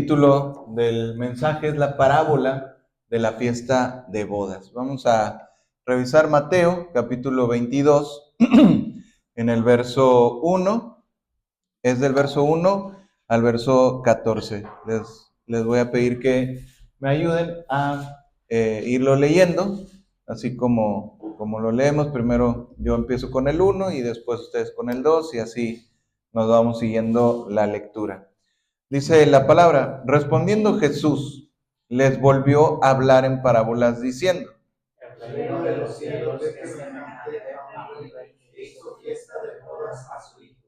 título del mensaje es la parábola de la fiesta de bodas. Vamos a revisar Mateo, capítulo 22, en el verso 1. Es del verso 1 al verso 14. Les voy a pedir que me ayuden a irlo leyendo, así como lo leemos. Primero yo empiezo con el 1 y después ustedes con el 2 y así nos vamos siguiendo la lectura. Dice la palabra: respondiendo Jesús, les volvió a hablar en parábolas diciendo: el reino de los cielos es semejante a un rey que hizo fiesta de bodas a su hijo.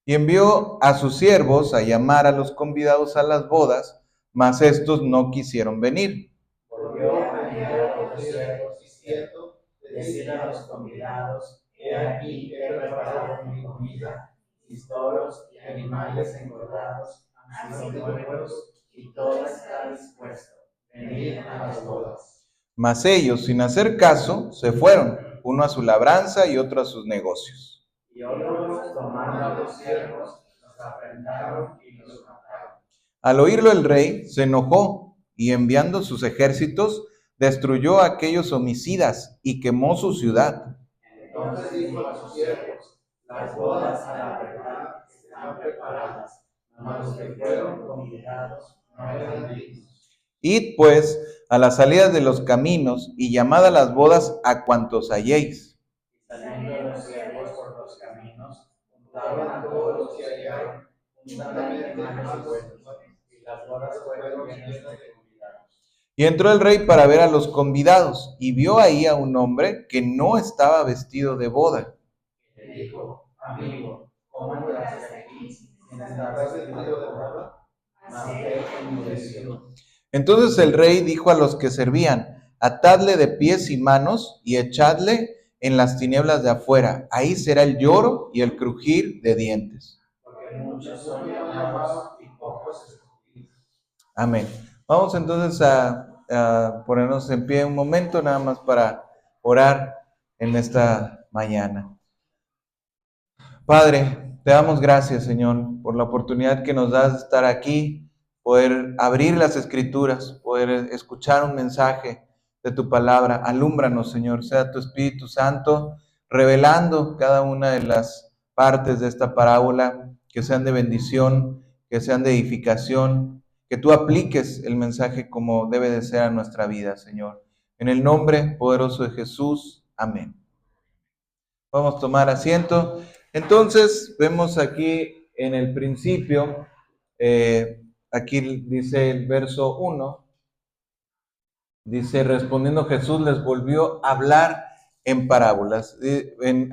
Y envió a sus siervos a llamar a los convidados a las bodas, mas estos no quisieron venir. Volvió a enviar a los siervos diciendo, decid a los convidados, he aquí he preparado mi comida, mis toros y animales engordados han sido muertos y todo está dispuesto. Venid a las bodas. Mas ellos, sin hacer caso, se fueron, uno a su labranza y otro a sus negocios. Y otros, tomando a los siervos, los afrentaron y los mataron. Al oírlo el rey se enojó y enviando sus ejércitos destruyó a aquellos homicidas y quemó su ciudad. Entonces dijo a sus siervos, las bodas a la verdad están preparadas, mas los que fueron convidados no eran dignos. Id pues a las salidas de los caminos y llamad a las bodas a cuantos halléis. Y saliendo los siervos por los caminos, juntaron a todos los que hallaron, juntamente malos y buenos, y las bodas fueron llenas de convidados. Y entró el rey para ver a los convidados, y vio ahí a un hombre que no estaba vestido de boda. Y le dijo, amigo, ¿cómo entraste aquí sin estar vestido de boda? Mas él enmudeció. Entonces el rey dijo a los que servían: atadle de pies y manos y echadle en las tinieblas de afuera. Ahí será el lloro y el crujir de dientes. Porque muchos son llamados y pocos escogidos. Amén. Vamos entonces a ponernos en pie un momento nada más para orar en esta mañana. Padre, te damos gracias, Señor, por la oportunidad que nos das de estar aquí, poder abrir las Escrituras, poder escuchar un mensaje de tu palabra. Alúmbranos, Señor, sea tu Espíritu Santo revelando cada una de las partes de esta parábola, que sean de bendición, que sean de edificación, que tú apliques el mensaje como debe de ser a nuestra vida, Señor. En el nombre poderoso de Jesús, amén. Vamos a tomar asiento. Entonces, vemos aquí en el principio, aquí dice el verso 1, dice: respondiendo Jesús les volvió a hablar en parábolas.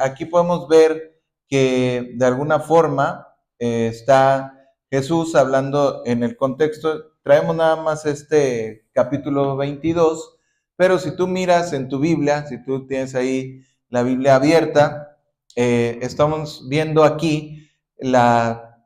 Aquí podemos ver que de alguna forma está Jesús hablando en el contexto. Traemos nada más este capítulo 22, pero si tú miras en tu Biblia, si tú tienes ahí la Biblia abierta, estamos viendo aquí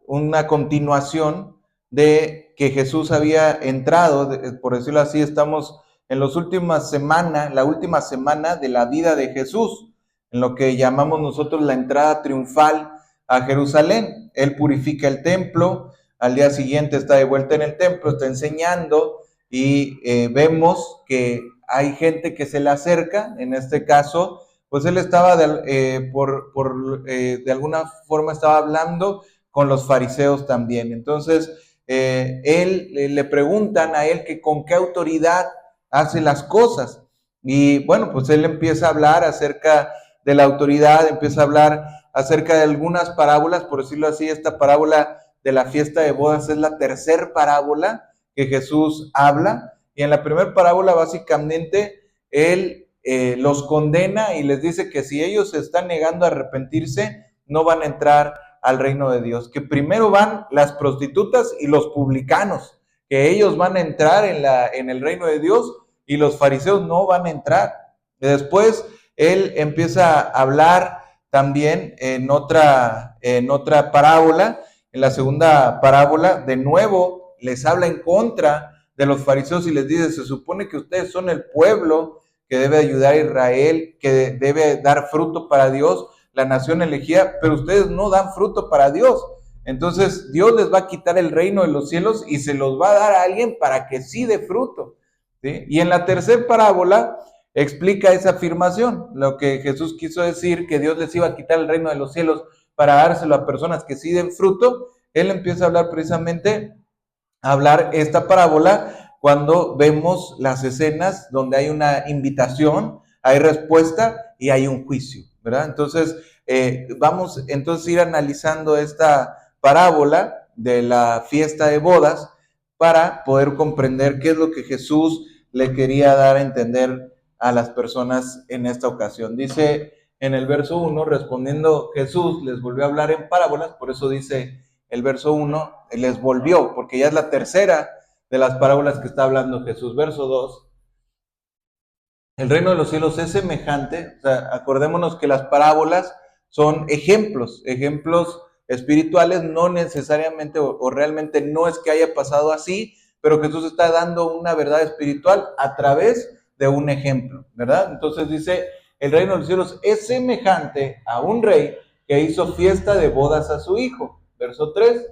una continuación de que Jesús había entrado, por decirlo así. Estamos en la última semana de la vida de Jesús, en lo que llamamos nosotros la entrada triunfal a Jerusalén. Él purifica el templo, al día siguiente está de vuelta en el templo, está enseñando y vemos que hay gente que se le acerca. En este caso, pues él estaba de alguna forma estaba hablando con los fariseos también. Entonces, le preguntan a él que con qué autoridad hace las cosas. Y bueno, pues él empieza a hablar acerca de la autoridad, empieza a hablar acerca de algunas parábolas, por decirlo así. Esta parábola de la fiesta de bodas es la tercera parábola que Jesús habla. Y en la primera parábola, básicamente, él los condena y les dice que si ellos se están negando a arrepentirse, no van a entrar al reino de Dios, que primero van las prostitutas y los publicanos, que ellos van a entrar en el reino de Dios y los fariseos no van a entrar. Y después él empieza a hablar también en otra parábola, en la segunda parábola, de nuevo les habla en contra de los fariseos y les dice: se supone que ustedes son el pueblo que debe ayudar a Israel, que debe dar fruto para Dios, la nación elegida, pero ustedes no dan fruto para Dios. Entonces Dios les va a quitar el reino de los cielos y se los va a dar a alguien para que sí dé fruto, ¿sí? Y en la tercera parábola explica esa afirmación, lo que Jesús quiso decir, que Dios les iba a quitar el reino de los cielos para dárselo a personas que sí den fruto. Él empieza a hablar precisamente, a hablar esta parábola cuando vemos las escenas donde hay una invitación, hay respuesta y hay un juicio, ¿verdad? Entonces, vamos entonces a ir analizando esta parábola de la fiesta de bodas para poder comprender qué es lo que Jesús le quería dar a entender a las personas en esta ocasión. Dice en el verso 1, respondiendo Jesús, les volvió a hablar en parábolas, por eso dice el verso 1, les volvió, porque ya es la tercera de las parábolas que está hablando Jesús. Verso 2, el reino de los cielos es semejante, o sea, acordémonos que las parábolas son ejemplos espirituales, no necesariamente o realmente no es que haya pasado así, pero Jesús está dando una verdad espiritual a través de un ejemplo, ¿verdad? Entonces dice, el reino de los cielos es semejante a un rey que hizo fiesta de bodas a su hijo. Verso 3,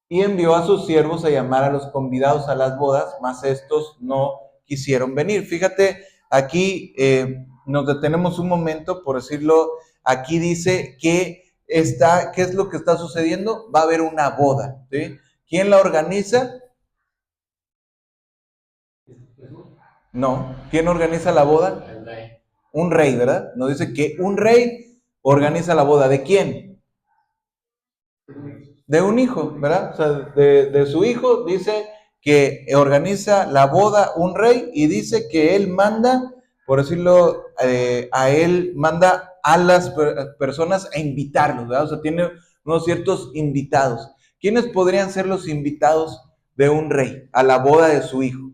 y envió a sus siervos a llamar a los convidados a las bodas, mas estos no quisieron venir. Fíjate, aquí nos detenemos un momento, por decirlo, aquí dice que ¿qué es lo que está sucediendo? Va a haber una boda, ¿sí? ¿Quién la organiza? No. ¿Quién organiza la boda? El rey. Un rey, ¿verdad? Nos dice que un rey organiza la boda. ¿De quién? De un hijo, ¿verdad? O sea, de su hijo dice que organiza la boda un rey y dice que él manda, por decirlo, a él manda a las personas a invitarlos, ¿verdad? O sea, tiene unos ciertos invitados. ¿Quiénes podrían ser los invitados de un rey a la boda de su hijo?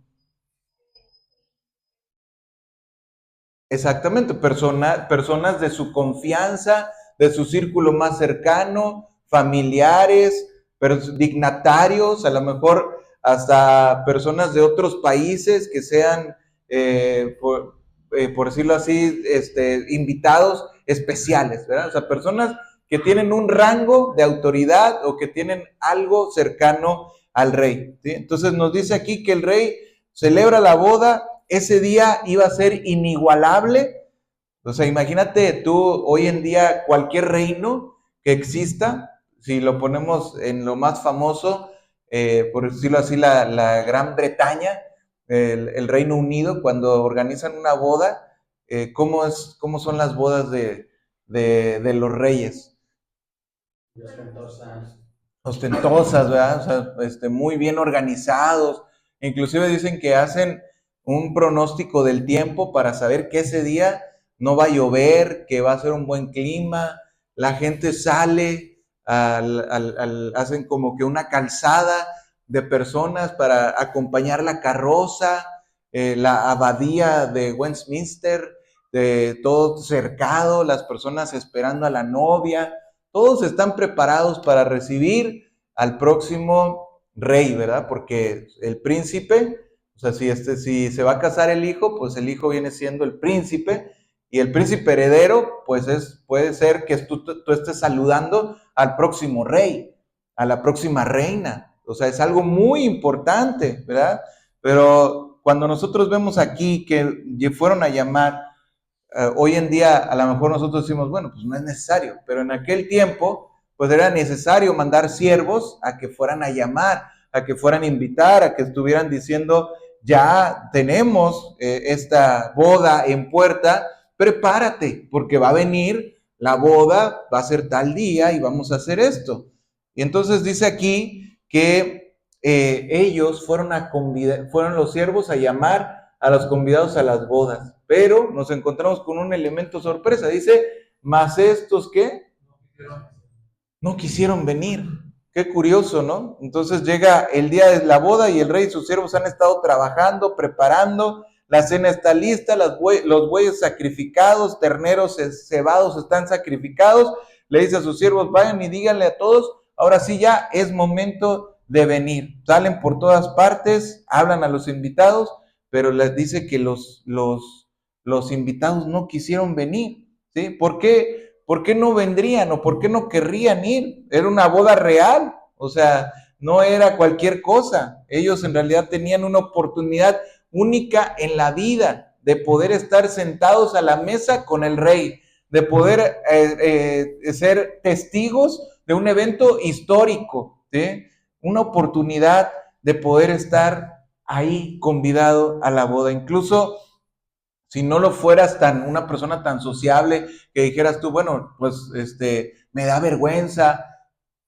Exactamente, personas de su confianza, de su círculo más cercano, familiares, dignatarios, a lo mejor hasta personas de otros países que sean, por decirlo así, invitados especiales, ¿verdad? O sea, personas que tienen un rango de autoridad o que tienen algo cercano al rey, ¿sí? Entonces nos dice aquí que el rey celebra la boda. Ese día iba a ser inigualable. O sea, imagínate tú hoy en día cualquier reino que exista, si lo ponemos en lo más famoso, por decirlo así, la Gran Bretaña, el Reino Unido, cuando organizan una boda, ¿cómo son las bodas de los reyes? Ostentosas, ¿verdad? O sea, muy bien organizados. Inclusive dicen que hacen un pronóstico del tiempo para saber que ese día no va a llover, que va a ser un buen clima. La gente sale, hacen como que una calzada de personas para acompañar la carroza, la abadía de Westminster, de todo cercado, las personas esperando a la novia. Todos están preparados para recibir al próximo rey, ¿verdad? Porque el príncipe, o sea, si se va a casar el hijo, pues el hijo viene siendo el príncipe, y el príncipe heredero, pues puede ser que tú estés saludando al próximo rey, a la próxima reina. O sea, es algo muy importante, ¿verdad? Pero cuando nosotros vemos aquí que fueron a llamar, hoy en día a lo mejor nosotros decimos, bueno, pues no es necesario, pero en aquel tiempo pues era necesario mandar siervos a que fueran a llamar, a que fueran a invitar, a que estuvieran diciendo, ya tenemos esta boda en puerta, prepárate, porque va a venir la boda, va a ser tal día y vamos a hacer esto. Y entonces dice aquí que ellos fueron los siervos a llamar a los convidados a las bodas, pero nos encontramos con un elemento sorpresa. Dice, mas estos ¿qué? No quisieron venir. Qué curioso, ¿no? Entonces llega el día de la boda y el rey y sus siervos han estado trabajando, preparando, la cena está lista, los bueyes sacrificados, terneros cebados están sacrificados. Le dice a sus siervos, vayan y díganle a todos, ahora sí ya es momento de venir. Salen por todas partes, hablan a los invitados, pero les dice que los invitados no quisieron venir, ¿sí? ¿Por qué? ¿por qué no vendrían o por qué no querrían ir? Era una boda real, o sea, no era cualquier cosa. Ellos en realidad tenían una oportunidad única en la vida de poder estar sentados a la mesa con el rey, de poder ser testigos de un evento histórico, ¿sí? Una oportunidad de poder estar ahí convidado a la boda. Incluso si no lo fueras una persona tan sociable que dijeras tú, bueno, pues me da vergüenza,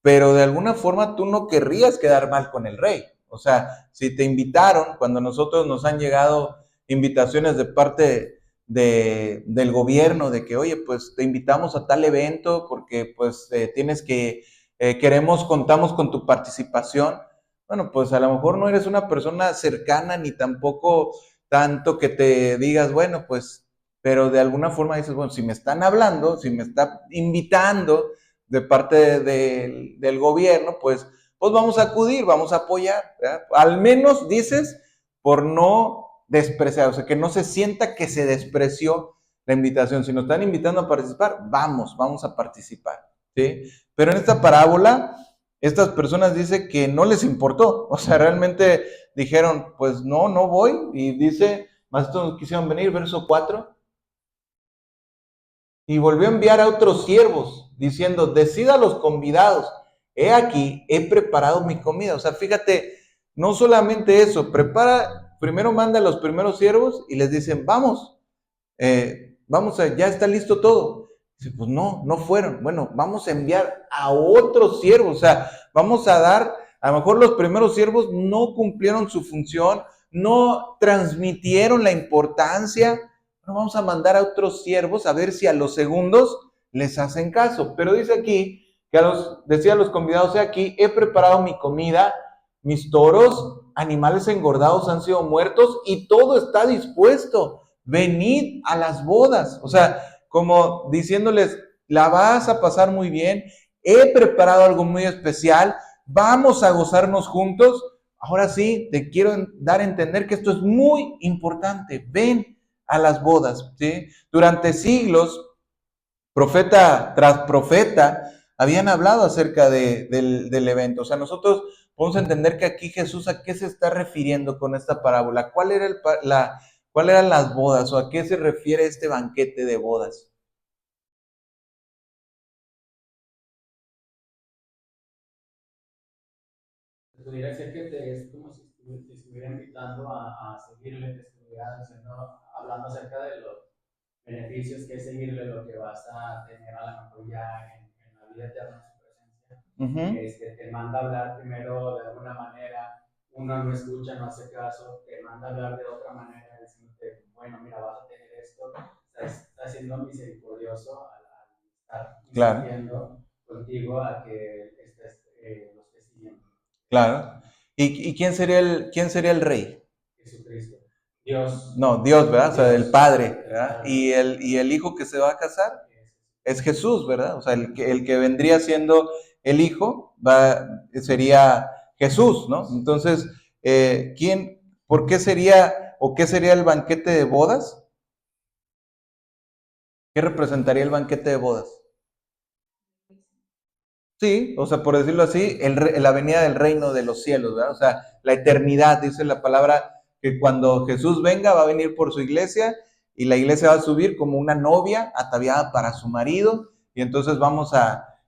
pero de alguna forma tú no querrías quedar mal con el rey. O sea, si te invitaron, cuando nosotros nos han llegado invitaciones de parte del gobierno de que, oye, pues te invitamos a tal evento porque pues contamos con tu participación. Bueno, pues a lo mejor no eres una persona cercana ni tampoco tanto que te digas, bueno, pues, pero de alguna forma dices, bueno, si me están hablando, si me está invitando de parte del gobierno, pues vamos a acudir, vamos a apoyar, ¿verdad? Al menos dices por no despreciar, o sea, que no se sienta que se despreció la invitación. Si nos están invitando a participar, vamos a participar, ¿sí? Pero en esta parábola, estas personas dicen que no les importó, o sea, realmente dijeron, pues no voy, y dice, más estos no quisieron venir, verso 4, y volvió a enviar a otros siervos, diciendo, decid a los convidados, he aquí, he preparado mi comida. O sea, fíjate, no solamente eso, primero manda a los primeros siervos y les dicen, ya está listo todo. Dice, pues no fueron. Bueno, vamos a enviar a otros siervos, o sea, vamos a dar, a lo mejor los primeros siervos no cumplieron su función, no transmitieron la importancia. No, vamos a mandar a otros siervos a ver si a los segundos les hacen caso. Pero dice aquí que decía a los convidados, aquí he preparado mi comida, mis toros, animales engordados han sido muertos y todo está dispuesto. Venid a las bodas. O sea, como diciéndoles, la vas a pasar muy bien, he preparado algo muy especial, vamos a gozarnos juntos. Ahora sí, te quiero dar a entender que esto es muy importante. Ven a las bodas, ¿sí? Durante siglos, profeta tras profeta, habían hablado acerca del evento. O sea, nosotros podemos entender que aquí Jesús, ¿a qué se está refiriendo con esta parábola? ¿Cuál eran las bodas o a qué se refiere este banquete de bodas? Pudiera ser que es como si te estuviera invitando a seguirle, te estuviera hablando acerca de los beneficios que es seguirle, lo que vas a tener a lo mejor ya en la vida eterna en su presencia. Te manda a hablar primero de alguna manera, uno no escucha, no hace caso, te manda a hablar de otra manera, diciéndote, bueno, mira, vas a tener esto, está siendo misericordioso al estar insistiendo contigo a que lo estés siguiendo. Claro. ¿Y quién sería el rey? Jesucristo. Dios. No, Dios, ¿verdad? O sea, el Padre, ¿verdad? ¿Y el hijo que se va a casar? Es Jesús, ¿verdad? O sea, el que vendría siendo el hijo sería Jesús, ¿no? Entonces, por qué sería o qué sería el banquete de bodas? ¿Qué representaría el banquete de bodas? Sí, o sea, por decirlo así, la venida del reino de los cielos, ¿verdad? O sea, la eternidad, dice la palabra, que cuando Jesús venga va a venir por su iglesia y la iglesia va a subir como una novia ataviada para su marido y entonces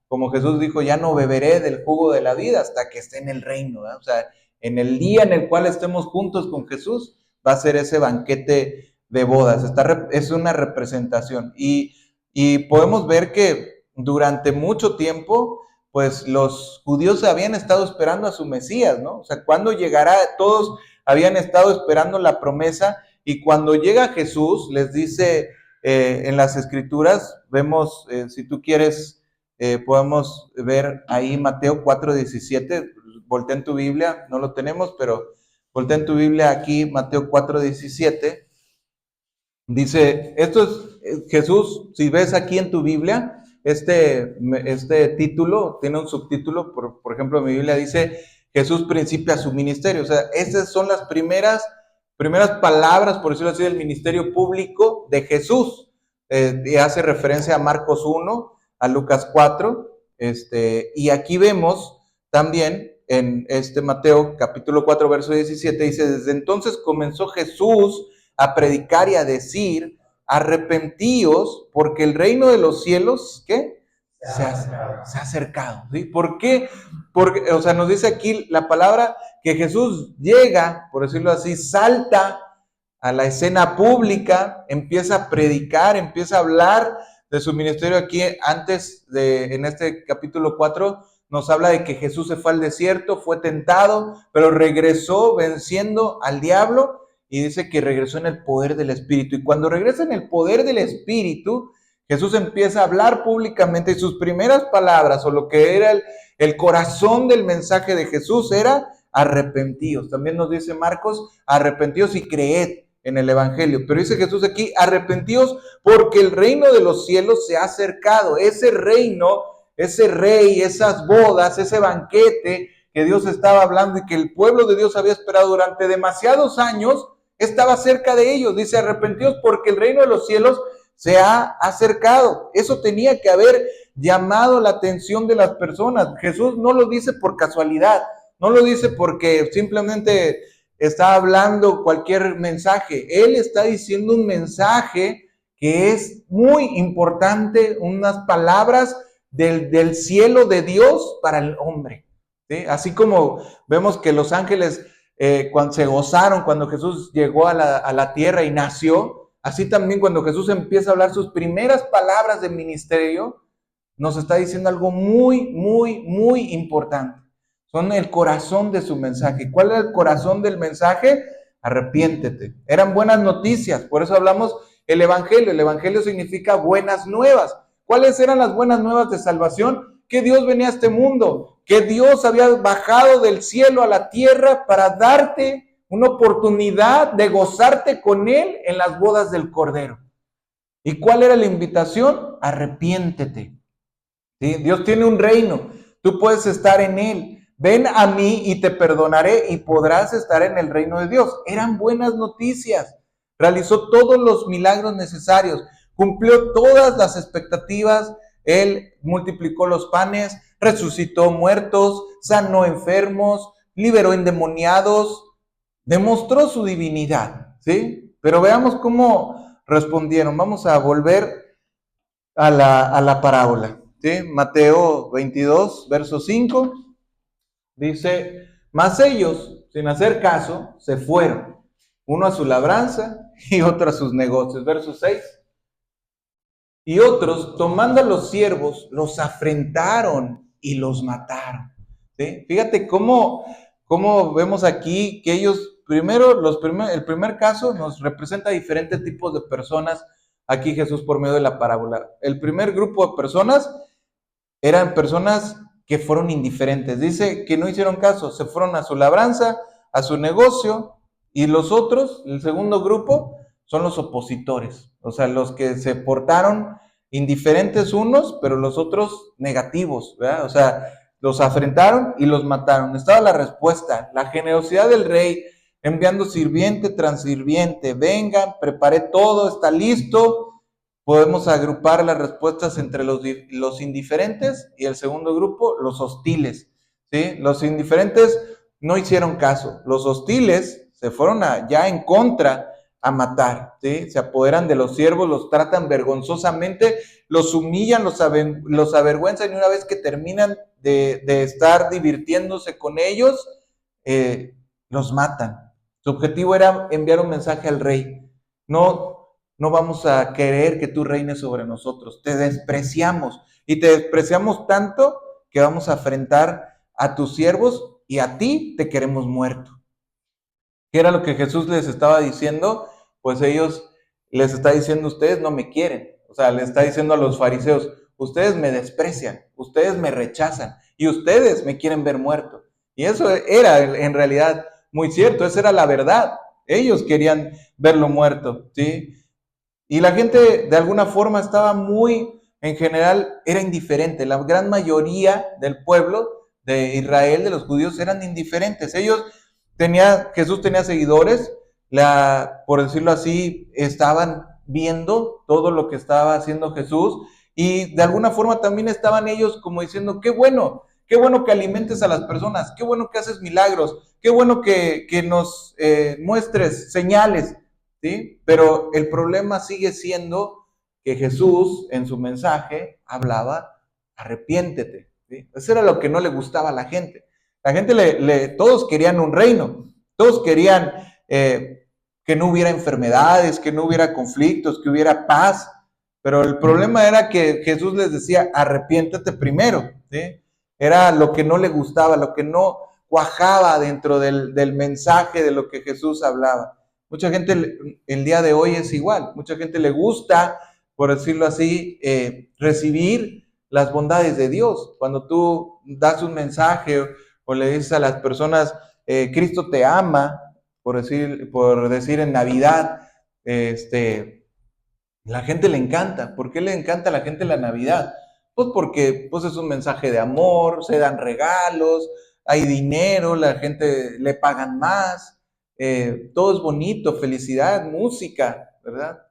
como Jesús dijo, ya no beberé del jugo de la vida hasta que esté en el reino, ¿verdad? O sea, en el día en el cual estemos juntos con Jesús va a ser ese banquete de bodas, es una representación y podemos ver que durante mucho tiempo pues los judíos habían estado esperando a su Mesías, ¿no? O sea, ¿cuándo llegará? Todos habían estado esperando la promesa y cuando llega Jesús, les dice en las escrituras, vemos, si tú quieres, podemos ver ahí Mateo 4:17, voltea en tu Biblia, no lo tenemos, pero voltea en tu Biblia aquí, Mateo 4:17, dice, esto es Jesús, si ves aquí en tu Biblia, este título tiene un subtítulo, por ejemplo, mi Biblia dice Jesús principia su ministerio. O sea, esas son las primeras palabras, por decirlo así, del ministerio público de Jesús. Y hace referencia a Marcos 1, a Lucas 4, y aquí vemos también en Mateo capítulo 4, verso 17, dice, desde entonces comenzó Jesús a predicar y a decir, arrepentíos, porque el reino de los cielos, ¿qué? Se ha acercado, ¿sí? ¿Por qué? Porque, o sea, nos dice aquí la palabra que Jesús llega, por decirlo así, salta a la escena pública, empieza a predicar, empieza a hablar de su ministerio. Aquí en este capítulo 4, nos habla de que Jesús se fue al desierto, fue tentado, pero regresó venciendo al diablo, y dice que regresó en el poder del Espíritu. Y cuando regresa en el poder del Espíritu, Jesús empieza a hablar públicamente, y sus primeras palabras, o lo que era el corazón del mensaje de Jesús, era arrepentíos. También nos dice Marcos, arrepentíos y creed en el Evangelio. Pero dice Jesús aquí, arrepentíos porque el reino de los cielos se ha acercado. Ese reino, ese rey, esas bodas, ese banquete que Dios estaba hablando y que el pueblo de Dios había esperado durante demasiados años, estaba cerca de ellos. Dice, arrepentíos porque el reino de los cielos se ha acercado. Eso tenía que haber llamado la atención de las personas. Jesús no lo dice por casualidad, no lo dice porque simplemente está hablando cualquier mensaje. Él está diciendo un mensaje que es muy importante, unas palabras del cielo de Dios para el hombre, ¿sí? Así como vemos que los ángeles cuando se gozaron cuando Jesús llegó a la tierra y nació, así también cuando Jesús empieza a hablar sus primeras palabras de ministerio, nos está diciendo algo muy, muy, muy importante. Son el corazón de su mensaje. ¿Cuál era el corazón del mensaje? Arrepiéntete. Eran buenas noticias, por eso hablamos el Evangelio. El Evangelio significa buenas nuevas. ¿Cuáles eran las buenas nuevas de salvación? Que Dios venía a este mundo, que Dios había bajado del cielo a la tierra para darte una oportunidad de gozarte con Él en las bodas del Cordero. ¿Y cuál era la invitación? Arrepiéntete. ¿Sí? Dios tiene un reino, tú puedes estar en Él. Ven a mí y te perdonaré y podrás estar en el reino de Dios. Eran buenas noticias. Realizó todos los milagros necesarios, cumplió todas las expectativas. Él multiplicó los panes, resucitó muertos, sanó enfermos, liberó endemoniados, demostró su divinidad, ¿sí? Pero veamos cómo respondieron. Vamos a volver a la parábola, ¿sí? Mateo 22, verso 5, dice, mas ellos, sin hacer caso, se fueron, uno a su labranza y otro a sus negocios. Verso 6, y otros, tomando a los siervos, los afrentaron y los mataron, ¿sí? Fíjate cómo vemos aquí que ellos, el primer caso nos representa diferentes tipos de personas. Aquí Jesús por medio de la parábola. El primer grupo de personas eran personas que fueron indiferentes. Dice que no hicieron caso, se fueron a su labranza, a su negocio, y los otros, el segundo grupo, son los opositores. O sea, los que se portaron indiferentes unos, pero los otros negativos, ¿verdad? O sea, los afrentaron y los mataron. Estaba la respuesta, la generosidad del rey, enviando sirviente tras sirviente. Vengan, preparé todo, está listo. Podemos agrupar las respuestas entre los indiferentes y el segundo grupo, los hostiles, ¿sí? Los indiferentes no hicieron caso. Los hostiles se fueron ya en contra a matar, ¿sí? Se apoderan de los siervos, los tratan vergonzosamente, los humillan, los avergüenzan, y una vez que terminan de estar divirtiéndose con ellos, los matan. Su objetivo era enviar un mensaje al rey. No vamos a querer que tú reines sobre nosotros. Te despreciamos. Y te despreciamos tanto que vamos a afrentar a tus siervos y a ti te queremos muerto. ¿Qué era lo que Jesús les estaba diciendo? Pues ellos les está diciendo, ustedes no me quieren. O sea, le está diciendo a los fariseos, ustedes me desprecian, ustedes me rechazan y ustedes me quieren ver muerto. Y eso era en realidad muy cierto, esa era la verdad. Ellos querían verlo muerto, ¿sí? Y la gente de alguna forma estaba en general, era indiferente. La gran mayoría del pueblo de Israel, de los judíos, eran indiferentes. Jesús tenía seguidores, por decirlo así, estaban viendo todo lo que estaba haciendo Jesús Y de alguna forma también estaban ellos como diciendo, qué bueno que alimentes a las personas, qué bueno que haces milagros, qué bueno que nos muestres señales, ¿sí? Pero el problema sigue siendo que Jesús en su mensaje hablaba, arrepiéntete, ¿sí? Eso era lo que no le gustaba a la gente. La gente todos querían un reino, todos querían que no hubiera enfermedades, que no hubiera conflictos, que hubiera paz, pero el problema era que Jesús les decía, arrepiéntete primero, ¿sí? Era lo que no le gustaba, lo que no cuajaba dentro del mensaje de lo que Jesús hablaba. Mucha gente el día de hoy es igual, mucha gente le gusta, por decirlo así, recibir las bondades de Dios. Cuando tú das un mensaje o le dices a las personas, Cristo te ama, por decir en Navidad, la gente le encanta. ¿Por qué le encanta a la gente la Navidad? Pues porque pues es un mensaje de amor, se dan regalos, hay dinero, la gente le pagan más, todo es bonito, felicidad, música, ¿verdad?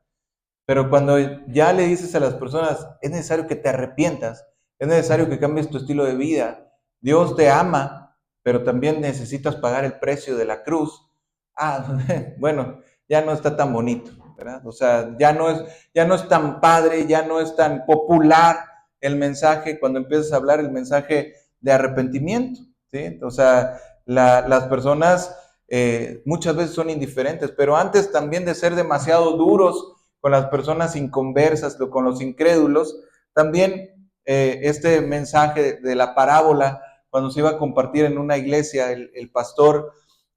Pero cuando ya le dices a las personas, es necesario que te arrepientas, es necesario que cambies tu estilo de vida, Dios te ama, pero también necesitas pagar el precio de la cruz. Ah, bueno, ya no está tan bonito, ¿verdad? O sea, ya no es tan padre, ya no es tan popular el mensaje cuando empiezas a hablar el mensaje de arrepentimiento, ¿sí? O sea, las personas muchas veces son indiferentes, pero antes también de ser demasiado duros con las personas inconversas, con los incrédulos, también este mensaje de la parábola, cuando se iba a compartir en una iglesia, el pastor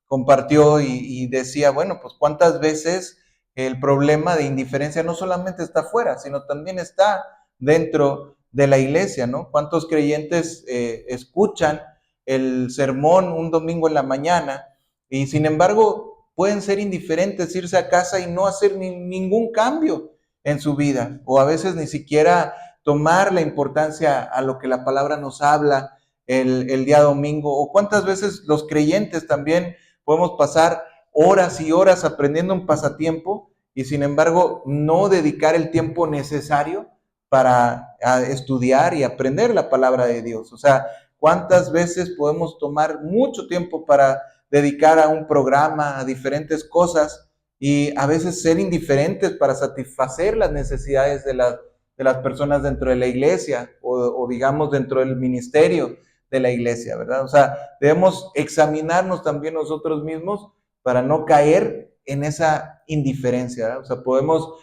compartió y decía, bueno, pues cuántas veces el problema de indiferencia no solamente está afuera, sino también está dentro de la iglesia, ¿no? ¿Cuántos creyentes escuchan el sermón un domingo en la mañana y sin embargo pueden ser indiferentes, irse a casa y no hacer ningún cambio en su vida, o a veces ni siquiera tomar la importancia a lo que la palabra nos habla el día domingo? O cuántas veces los creyentes también podemos pasar horas y horas aprendiendo un pasatiempo y sin embargo no dedicar el tiempo necesario para estudiar y aprender la palabra de Dios. O sea, ¿cuántas veces podemos tomar mucho tiempo para dedicar a un programa, a diferentes cosas, y a veces ser indiferentes para satisfacer las necesidades de las personas dentro de la iglesia o digamos dentro del ministerio de la iglesia, ¿verdad? O sea, debemos examinarnos también nosotros mismos para no caer en esa indiferencia, ¿verdad? O sea, podemos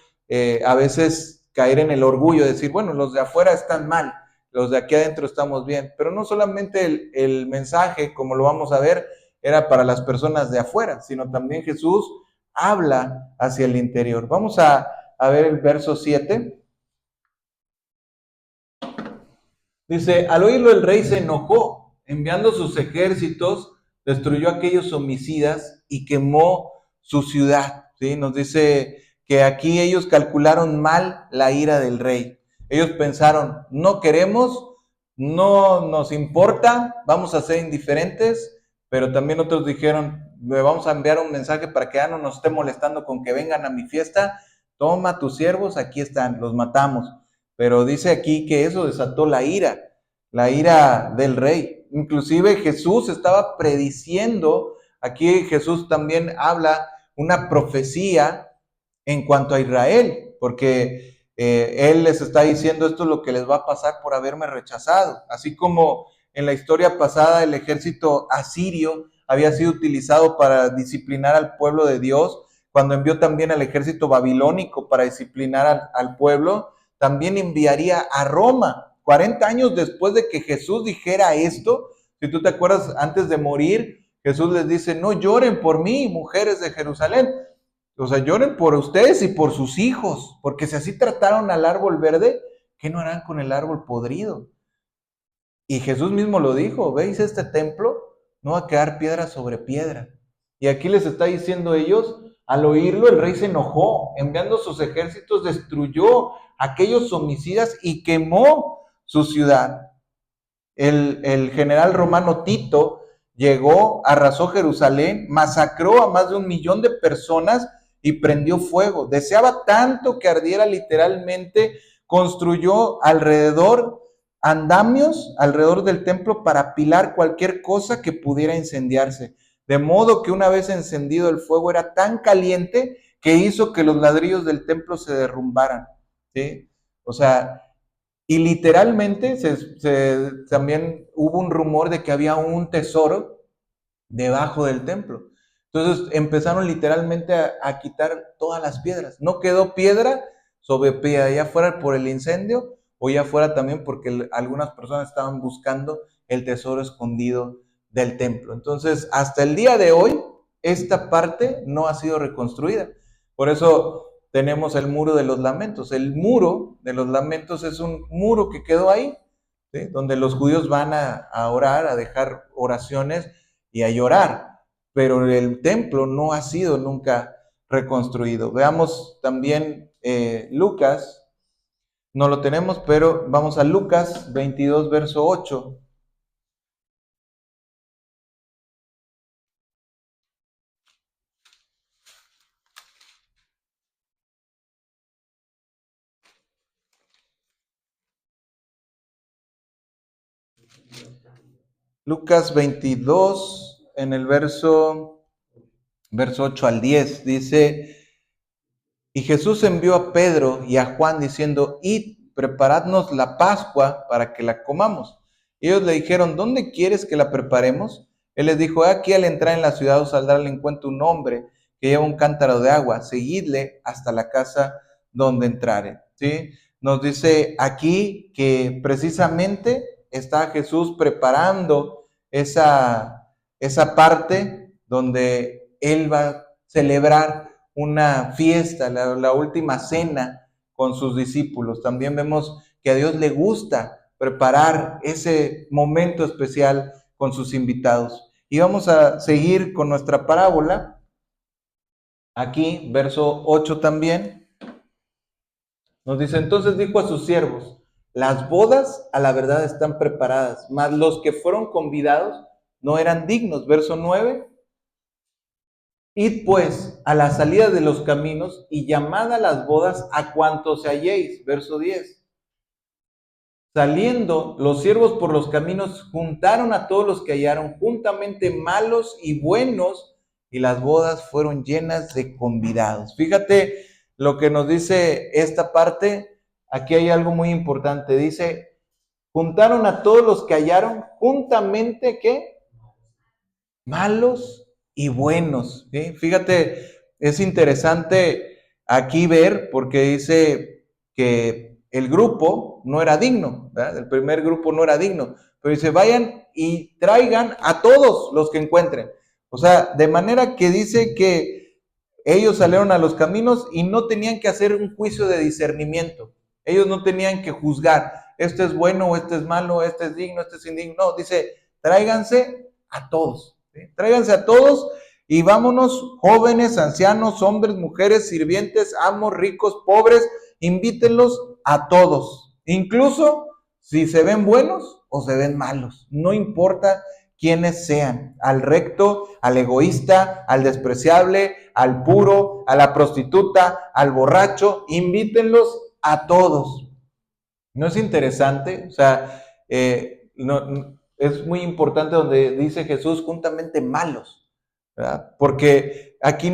a veces caer en el orgullo, de decir, bueno, los de afuera están mal, los de aquí adentro estamos bien, pero no solamente el mensaje, como lo vamos a ver, era para las personas de afuera, sino también Jesús habla hacia el interior. Vamos a ver el verso 7. Dice, al oírlo el rey se enojó, enviando sus ejércitos, destruyó a aquellos homicidas y quemó su ciudad. ¿Sí? Nos dice que aquí ellos calcularon mal la ira del rey. Ellos pensaron, no queremos, no nos importa, vamos a ser indiferentes, pero también otros dijeron, le vamos a enviar un mensaje para que ya no nos esté molestando con que vengan a mi fiesta, toma tus siervos, aquí están, los matamos. Pero dice aquí que eso desató la ira del rey. Inclusive Jesús estaba prediciendo, aquí Jesús también habla una profecía en cuanto a Israel, porque Él les está diciendo esto es lo que les va a pasar por haberme rechazado. Así como en la historia pasada el ejército asirio había sido utilizado para disciplinar al pueblo de Dios, cuando envió también al ejército babilónico para disciplinar al pueblo, también enviaría a Roma. 40 años después de que Jesús dijera esto, si tú te acuerdas, antes de morir, Jesús les dice, no lloren por mí, mujeres de Jerusalén. O sea, lloren por ustedes y por sus hijos, porque si así trataron al árbol verde, ¿qué no harán con el árbol podrido? Y Jesús mismo lo dijo, ¿veis este templo? No va a quedar piedra sobre piedra. Y aquí les está diciendo ellos, al oírlo el rey se enojó, enviando sus ejércitos, destruyó a aquellos homicidas y quemó su ciudad. El general romano Tito llegó, arrasó Jerusalén, masacró a más de 1 millón de personas y prendió fuego. Deseaba tanto que ardiera literalmente construyó alrededor andamios alrededor del templo para apilar cualquier cosa que pudiera incendiarse. De modo que una vez encendido el fuego era tan caliente que hizo que los ladrillos del templo se derrumbaran. ¿Sí? O sea, y literalmente también hubo un rumor de que había un tesoro debajo del templo. Entonces empezaron literalmente a quitar todas las piedras. No quedó piedra sobre piedra, ya fuera por el incendio o ya fuera también porque algunas personas estaban buscando el tesoro escondido del templo. Entonces, hasta el día de hoy, esta parte no ha sido reconstruida. Por eso tenemos el muro de los lamentos. El muro de los lamentos es un muro que quedó ahí, ¿sí? Donde los judíos van a orar, a dejar oraciones y a llorar, pero el templo no ha sido nunca reconstruido. Veamos también Lucas, no lo tenemos, pero vamos a Lucas 22, verso 8. Lucas 22, en el verso 8 al 10, dice: y Jesús envió a Pedro y a Juan diciendo: id, preparadnos la Pascua para que la comamos. Ellos le dijeron: ¿dónde quieres que la preparemos? Él les dijo: aquí al entrar en la ciudad os saldrá al encuentro un hombre que lleva un cántaro de agua, seguidle hasta la casa donde entrare. ¿Sí? Nos dice aquí que precisamente está Jesús preparando esa parte donde Él va a celebrar una fiesta, la última cena con sus discípulos. También vemos que a Dios le gusta preparar ese momento especial con sus invitados. Y vamos a seguir con nuestra parábola. Aquí, verso 8 también, nos dice: entonces dijo a sus siervos: las bodas a la verdad están preparadas, mas los que fueron convidados no eran dignos. Verso 9: id pues a la salida de los caminos y llamad a las bodas a cuantos halléis. Verso 10. Saliendo los siervos por los caminos, juntaron a todos los que hallaron, juntamente malos y buenos, y las bodas fueron llenas de convidados. Fíjate lo que nos dice esta parte. Aquí hay algo muy importante. Dice: juntaron a todos los que hallaron, juntamente, ¿qué? Malos y buenos. ¿Sí? Fíjate, es interesante aquí ver, porque dice que el grupo no era digno, ¿verdad? El primer grupo no era digno, pero dice: vayan y traigan a todos los que encuentren. O sea, de manera que dice que ellos salieron a los caminos y no tenían que hacer un juicio de discernimiento. Ellos no tenían que juzgar, este es bueno o este es malo, este es digno, este es indigno. No, dice: tráiganse a todos. ¿Sí? Tráiganse a todos y vámonos, jóvenes, ancianos, hombres, mujeres, sirvientes, amos, ricos, pobres, invítenlos a todos, incluso si se ven buenos o se ven malos, no importa quiénes sean, al recto, al egoísta, al despreciable, al puro, a la prostituta, al borracho, invítenlos a todos. ¿No es interesante? O sea, es muy importante donde dice Jesús juntamente malos, ¿verdad? Porque aquí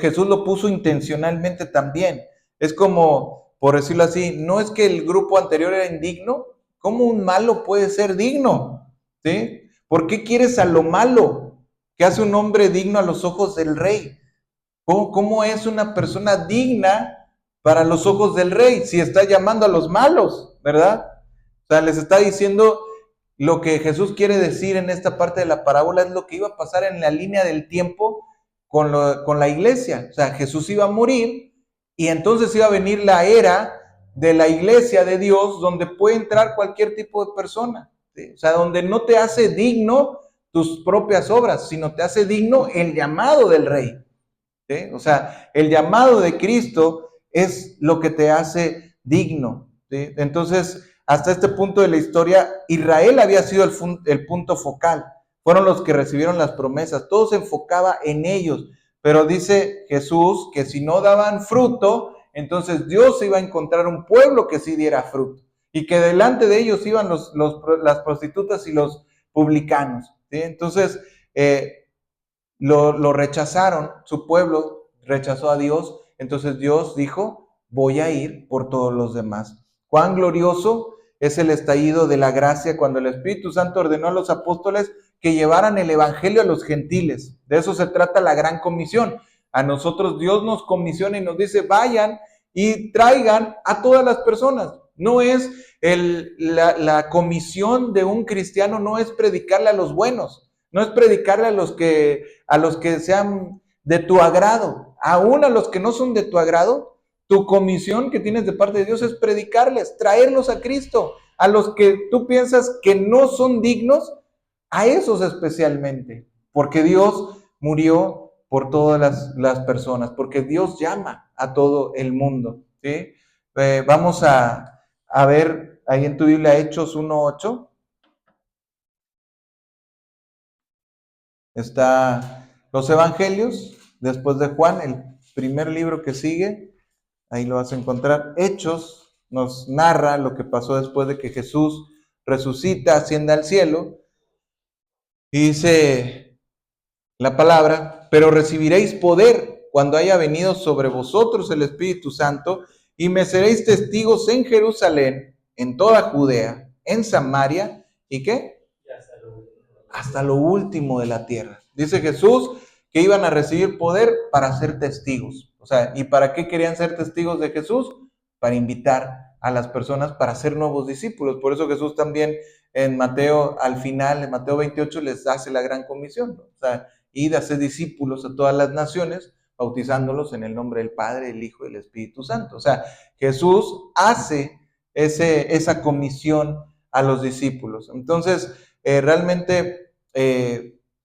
Jesús lo puso intencionalmente también. Es como, por decirlo así, no es que el grupo anterior era indigno. ¿Cómo un malo puede ser digno? ¿Sí? ¿Por qué quieres a lo malo? ¿Qué hace un hombre digno a los ojos del rey? ¿Cómo es una persona digna para los ojos del rey si está llamando a los malos, verdad? O sea, les está diciendo lo que Jesús quiere decir en esta parte de la parábola es lo que iba a pasar en la línea del tiempo con la iglesia. O sea, Jesús iba a morir y entonces iba a venir la era de la iglesia de Dios donde puede entrar cualquier tipo de persona. ¿Sí? O sea, donde no te hace digno tus propias obras, sino te hace digno el llamado del rey. ¿Sí? O sea, el llamado de Cristo es lo que te hace digno. ¿Sí? Entonces, hasta este punto de la historia, Israel había sido el punto focal. Fueron los que recibieron las promesas. Todo se enfocaba en ellos. Pero dice Jesús que si no daban fruto, entonces Dios iba a encontrar un pueblo que sí diera fruto y que delante de ellos iban las prostitutas y los publicanos, ¿sí? Entonces lo rechazaron, su pueblo rechazó a Dios, entonces Dios dijo, voy a ir por todos los demás. Cuán glorioso es el estallido de la gracia cuando el Espíritu Santo ordenó a los apóstoles que llevaran el evangelio a los gentiles. De eso se trata la gran comisión. A nosotros Dios nos comisiona y nos dice, vayan y traigan a todas las personas. No es la comisión de un cristiano, no es predicarle a los buenos, no es predicarle a los que sean de tu agrado, aún a los que no son de tu agrado. Tu comisión que tienes de parte de Dios es predicarles, traerlos a Cristo, a los que tú piensas que no son dignos, a esos especialmente, porque Dios murió por todas las personas, porque Dios llama a todo el mundo, ¿sí? Vamos a ver ahí en tu Biblia Hechos 1:8. Está los Evangelios, después de Juan, el primer libro que sigue, ahí lo vas a encontrar. Hechos nos narra lo que pasó después de que Jesús resucita, asciende al cielo, y dice la palabra, pero recibiréis poder cuando haya venido sobre vosotros el Espíritu Santo, y me seréis testigos en Jerusalén, en toda Judea, en Samaria, ¿y qué? Hasta lo último de la tierra. Dice Jesús que iban a recibir poder para ser testigos. O sea, ¿y para qué querían ser testigos de Jesús? Para invitar a las personas para ser nuevos discípulos. Por eso Jesús también en Mateo, al final, en Mateo 28, les hace la gran comisión, ¿no? O sea, id a ser discípulos a todas las naciones, bautizándolos en el nombre del Padre, del Hijo y del Espíritu Santo. O sea, Jesús hace esa comisión a los discípulos. Entonces, realmente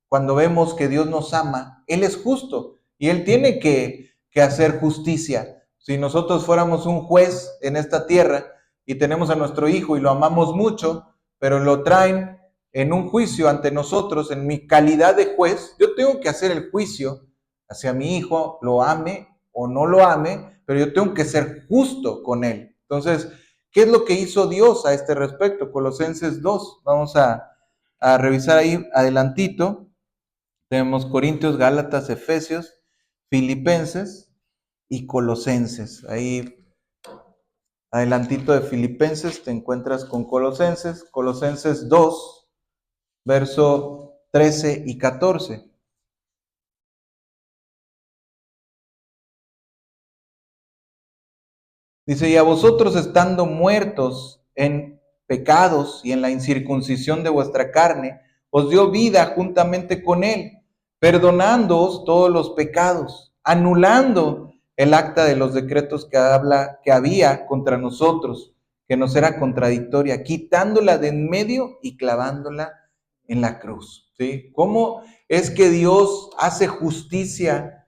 cuando vemos que Dios nos ama, Él es justo y Él tiene que hacer justicia. Si nosotros fuéramos un juez en esta tierra y tenemos a nuestro hijo y lo amamos mucho, pero lo traen en un juicio ante nosotros, en mi calidad de juez, yo tengo que hacer el juicio hacia mi hijo, lo ame o no lo ame, pero yo tengo que ser justo con él. Entonces, ¿qué es lo que hizo Dios a este respecto? Colosenses 2, vamos a revisar ahí adelantito. Tenemos Corintios, Gálatas, Efesios, Filipenses y Colosenses. Ahí adelantito de Filipenses te encuentras con Colosenses. Colosenses 2, verso 13 y 14. Dice, y a vosotros estando muertos en pecados y en la incircuncisión de vuestra carne, os dio vida juntamente con él, perdonándoos todos los pecados, anulando el acta de los decretos que había contra nosotros, que nos era contradictoria, quitándola de en medio y clavándola en la cruz. ¿Sí? ¿Cómo es que Dios hace justicia,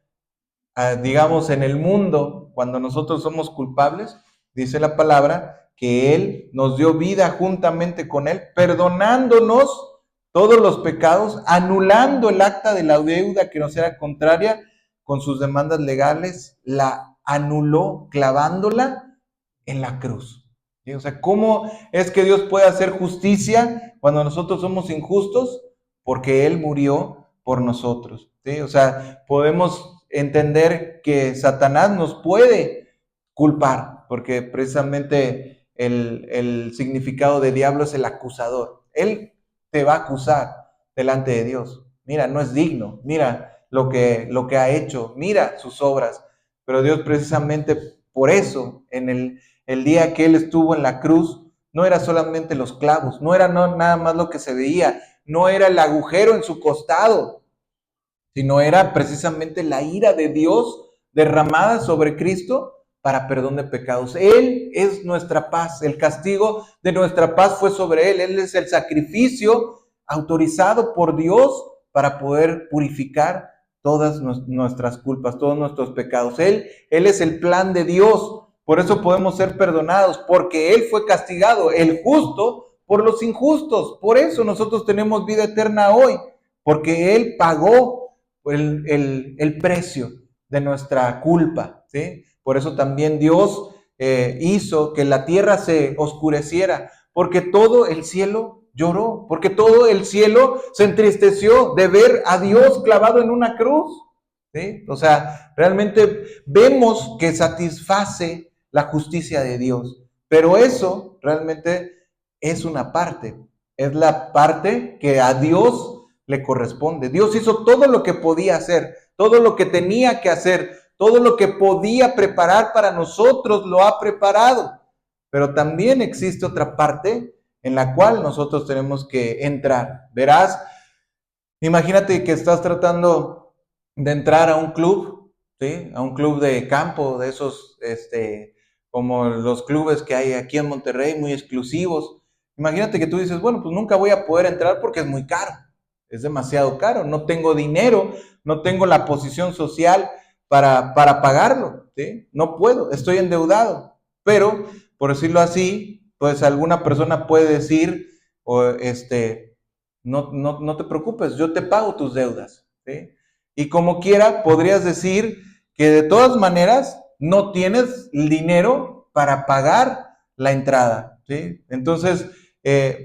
digamos, en el mundo cuando nosotros somos culpables? Dice la palabra que Él nos dio vida juntamente con Él, perdonándonos todos los pecados, anulando el acta de la deuda que nos era contraria con sus demandas legales, la anuló clavándola en la cruz. ¿Sí? O sea, ¿cómo es que Dios puede hacer justicia cuando nosotros somos injustos? Porque Él murió por nosotros. ¿Sí? O sea, podemos entender que Satanás nos puede culpar, porque precisamente el significado de diablo es el acusador. Él te va a acusar delante de Dios. Mira, no es digno, mira lo que ha hecho, mira sus obras. Pero Dios precisamente por eso, en el día que Él estuvo en la cruz, no era solamente los clavos, no era nada más lo que se veía, no era el agujero en su costado, sino era precisamente la ira de Dios derramada sobre Cristo para perdón de pecados. Él es nuestra paz, el castigo de nuestra paz fue sobre Él es el sacrificio autorizado por Dios para poder purificar todas nuestras culpas, todos nuestros pecados. Él es el plan de Dios, por eso podemos ser perdonados, porque Él fue castigado, el justo, por los injustos. Por eso nosotros tenemos vida eterna hoy, porque Él pagó el precio de nuestra culpa, ¿sí? Por eso también Dios hizo que la tierra se oscureciera, porque todo el cielo lloró, porque todo el cielo se entristeció de ver a Dios clavado en una cruz. ¿Sí? O sea, realmente vemos que satisface la justicia de Dios, pero eso realmente es una parte, es la parte que a Dios le corresponde. Dios hizo todo lo que podía hacer, todo lo que tenía que hacer, todo lo que podía preparar para nosotros lo ha preparado, pero también existe otra parte en la cual nosotros tenemos que entrar. Verás, imagínate que estás tratando de entrar a un club, ¿sí? A un club de campo, de esos, como los clubes que hay aquí en Monterrey, muy exclusivos. Imagínate que tú dices, bueno, pues nunca voy a poder entrar porque es muy caro, es demasiado caro, no tengo dinero, no tengo la posición social para pagarlo, ¿sí? No puedo, estoy endeudado. Pero, por decirlo así, pues alguna persona puede decir, o no te preocupes, yo te pago tus deudas, ¿sí? Y como quiera, podrías decir que de todas maneras no tienes el dinero para pagar la entrada, ¿sí? Entonces,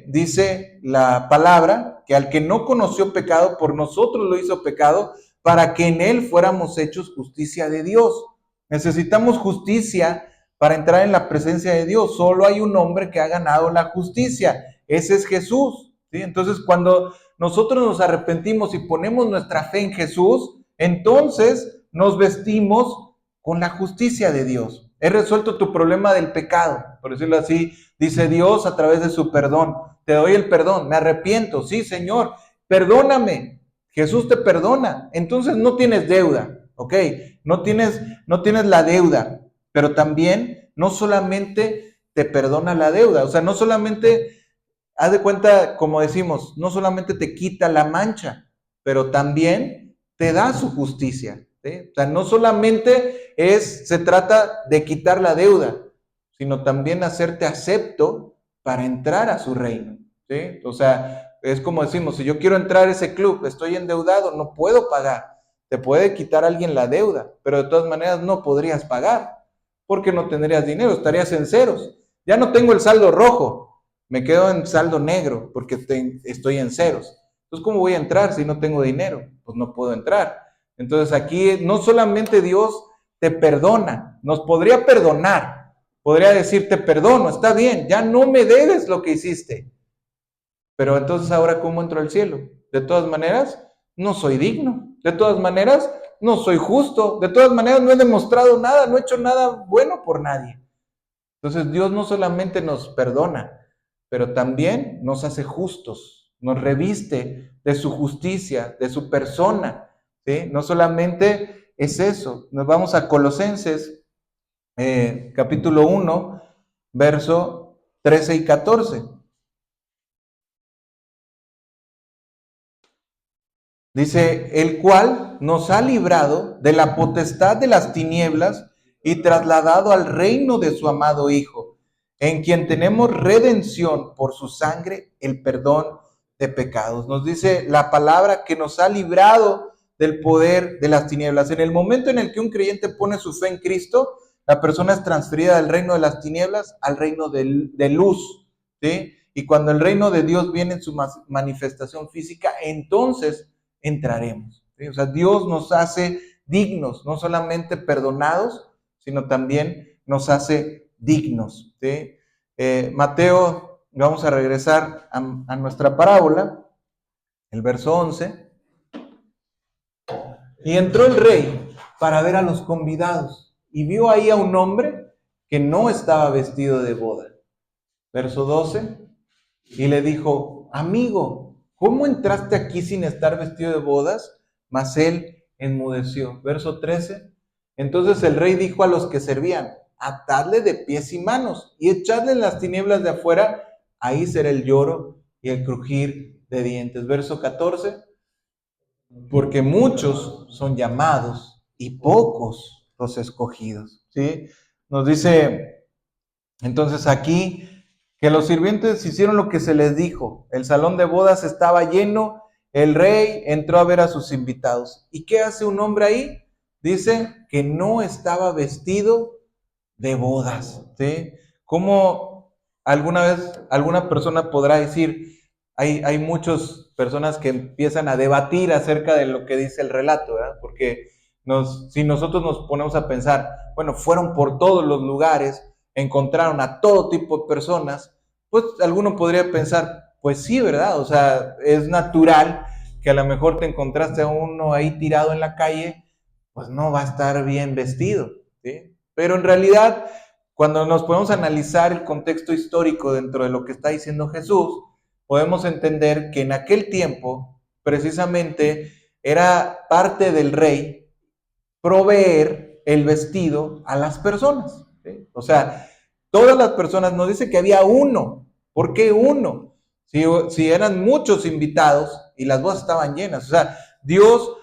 dice la palabra que al que no conoció pecado, por nosotros lo hizo pecado, para que en él fuéramos hechos justicia de Dios. Necesitamos justicia para entrar en la presencia de Dios. Solo hay un hombre que ha ganado la justicia. Ese es Jesús. ¿Sí? Entonces, cuando nosotros nos arrepentimos y ponemos nuestra fe en Jesús, entonces nos vestimos con la justicia de Dios. He resuelto tu problema del pecado, por decirlo así, dice Dios a través de su perdón. Te doy el perdón, me arrepiento, sí, Señor, perdóname. Jesús te perdona, entonces no tienes deuda, ¿ok? No tienes la deuda, pero también no solamente te perdona la deuda, o sea, no solamente, haz de cuenta, como decimos, no solamente te quita la mancha, pero también te da su justicia, ¿sí? O sea, no solamente se trata de quitar la deuda, sino también hacerte acepto para entrar a su reino, ¿sí? O sea, es como decimos, si yo quiero entrar a ese club, estoy endeudado, no puedo pagar. Te puede quitar alguien la deuda, pero de todas maneras no podrías pagar, porque no tendrías dinero, estarías en ceros. Ya no tengo el saldo rojo, me quedo en saldo negro, porque estoy en ceros. Entonces, ¿cómo voy a entrar si no tengo dinero? Pues no puedo entrar. Entonces, aquí no solamente Dios te perdona, nos podría perdonar, podría decir, te perdono, está bien, ya no me debes lo que hiciste. Pero entonces ahora, ¿cómo entro al cielo? De todas maneras, no soy digno. De todas maneras, no soy justo. De todas maneras, no he demostrado nada, no he hecho nada bueno por nadie. Entonces Dios no solamente nos perdona, pero también nos hace justos, nos reviste de su justicia, de su persona, ¿sí? No solamente es eso. Nos vamos a Colosenses, capítulo 1, verso 13 y 14. Dice, el cual nos ha librado de la potestad de las tinieblas y trasladado al reino de su amado Hijo, en quien tenemos redención por su sangre, el perdón de pecados. Nos dice la palabra que nos ha librado del poder de las tinieblas. En el momento en el que un creyente pone su fe en Cristo, la persona es transferida del reino de las tinieblas al reino de luz, ¿sí? Y cuando el reino de Dios viene en su manifestación física, entonces entraremos, ¿sí? O sea, Dios nos hace dignos, no solamente perdonados, sino también nos hace dignos, ¿sí? Mateo, vamos a regresar a nuestra parábola, el verso 11. Y entró el rey para ver a los convidados y vio ahí a un hombre que no estaba vestido de boda. Verso 12. Y le dijo, amigo, ¿cómo entraste aquí sin estar vestido de bodas? Mas él enmudeció. Verso 13. Entonces el rey dijo a los que servían, atadle de pies y manos y echadle en las tinieblas de afuera, ahí será el lloro y el crujir de dientes. Verso 14. Porque muchos son llamados y pocos los escogidos. ¿Sí? Nos dice entonces aquí que los sirvientes hicieron lo que se les dijo. El salón de bodas estaba lleno, el rey entró a ver a sus invitados. ¿Y qué hace un hombre ahí? dice que no estaba vestido de bodas, ¿sí? ¿Cómo alguna vez alguna persona podrá decir, hay muchas personas que empiezan a debatir acerca de lo que dice el relato, ¿verdad? Porque si nosotros nos ponemos a pensar, bueno, fueron por todos los lugares, encontraron a todo tipo de personas, pues alguno podría pensar, pues sí, ¿verdad? O sea, es natural que a lo mejor te encontraste a uno ahí tirado en la calle, pues no va a estar bien vestido, ¿sí? Pero en realidad, cuando nos podemos analizar el contexto histórico dentro de lo que está diciendo Jesús, podemos entender que en aquel tiempo, precisamente, era parte del rey proveer el vestido a las personas, ¿sí? O sea, todas las personas, nos dice que había uno. ¿Por qué uno? Si eran muchos invitados y las bodas estaban llenas. O sea, Dios,